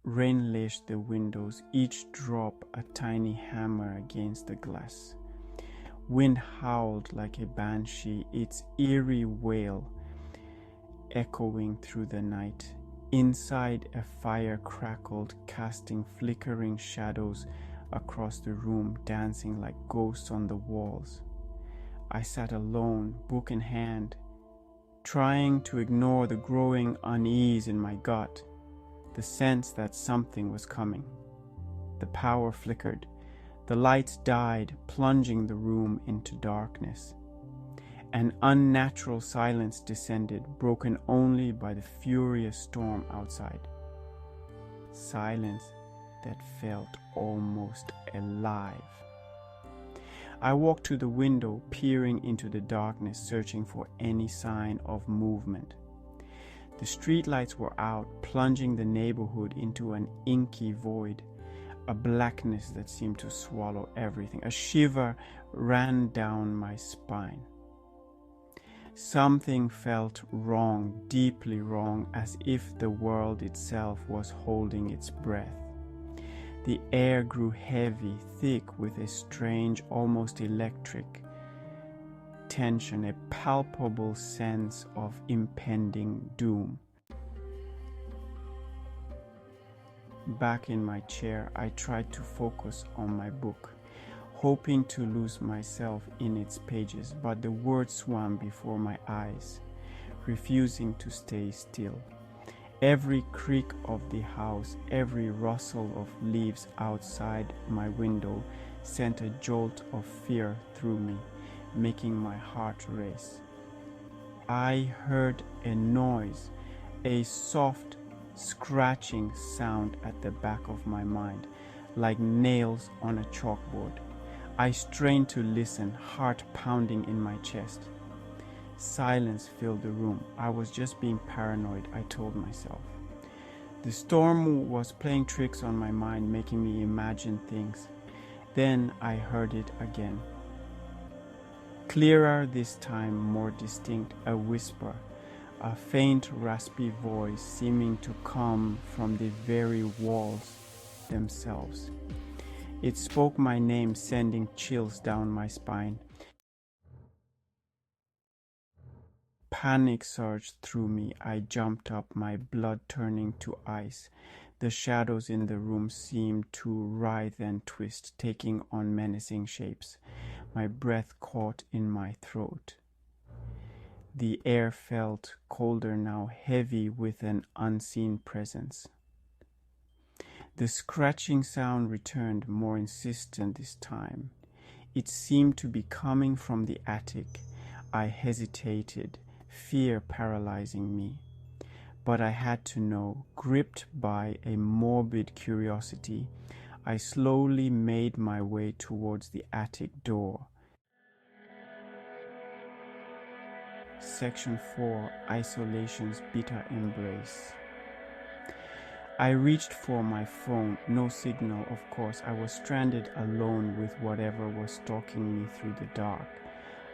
Rain lashed the windows, each drop a tiny hammer against the glass. Wind howled like a banshee, its eerie wail echoing through the night. Inside, a fire crackled, casting flickering shadows across the room, dancing like ghosts on the walls. I sat alone, book in hand, trying to ignore the growing unease in my gut, the sense that something was coming. The power flickered. The lights died, plunging the room into darkness. An unnatural silence descended, broken only by the furious storm outside. Silence that felt almost alive. I walked to the window, peering into the darkness, searching for any sign of movement. The streetlights were out, plunging the neighborhood into an inky void, a blackness that seemed to swallow everything. A shiver ran down my spine. Something felt wrong, deeply wrong, as if the world itself was holding its breath. The air grew heavy, thick with a strange, almost electric tension, a palpable sense of impending doom. Back in my chair, I tried to focus on my book, hoping to lose myself in its pages, but the words swam before my eyes, refusing to stay still. Every creak of the house, every rustle of leaves outside my window sent a jolt of fear through me, making my heart race. I heard a noise, a soft, scratching sound at the back of my mind, like nails on a chalkboard. I strained to listen, heart pounding in my chest. Silence filled the room. I was just being paranoid, I told myself. The storm was playing tricks on my mind, making me imagine things. Then I heard it again. Clearer this time, more distinct, a whisper, a faint raspy voice seeming to come from the very walls themselves. It spoke my name, sending chills down my spine. Panic surged through me. I jumped up, my blood turning to ice. The shadows in the room seemed to writhe and twist, taking on menacing shapes. My breath caught in my throat. The air felt colder now, heavy with an unseen presence. The scratching sound returned, more insistent this time. It seemed to be coming from the attic. I hesitated, fear paralyzing me. But I had to know. Gripped by a morbid curiosity, I slowly made my way towards the attic door. Section 4, Isolation's Bitter Embrace. I reached for my phone. No signal, of course. I was stranded alone with whatever was stalking me through the dark.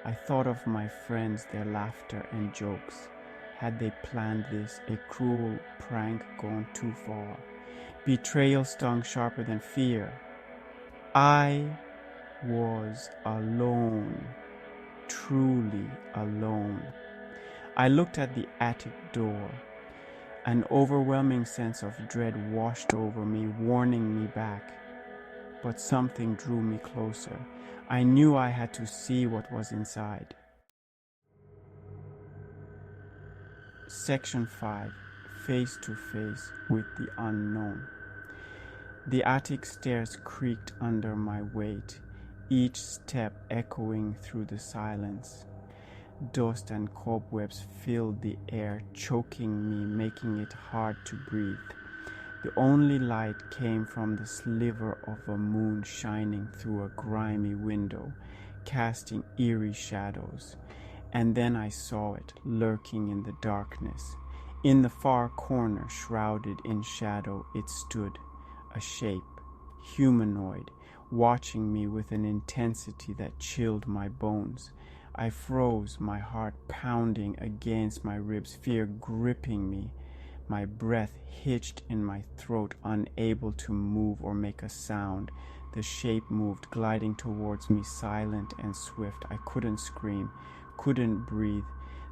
I thought of my friends, their laughter and jokes. Had they planned this, a cruel prank gone too far? Betrayal stung sharper than fear. I was alone, truly alone. I looked at the attic door. An overwhelming sense of dread washed over me, warning me back. But something drew me closer. I knew I had to see what was inside. Section 5, Face to Face with the Unknown. The attic stairs creaked under my weight, each step echoing through the silence. Dust and cobwebs filled the air, choking me, making it hard to breathe. The only light came from the sliver of a moon shining through a grimy window, casting eerie shadows. And then I saw it, lurking in the darkness. In the far corner, shrouded in shadow, it stood, a shape, humanoid, watching me with an intensity that chilled my bones. I froze, my heart pounding against my ribs, fear gripping me. my breath hitched in my throat, unable to move or make a sound. The shape moved, gliding towards me, silent and swift. I couldn't scream, couldn't breathe.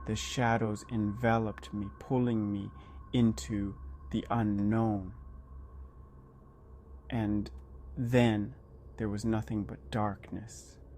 The shadows enveloped me, pulling me into the unknown. And then there was nothing but darkness.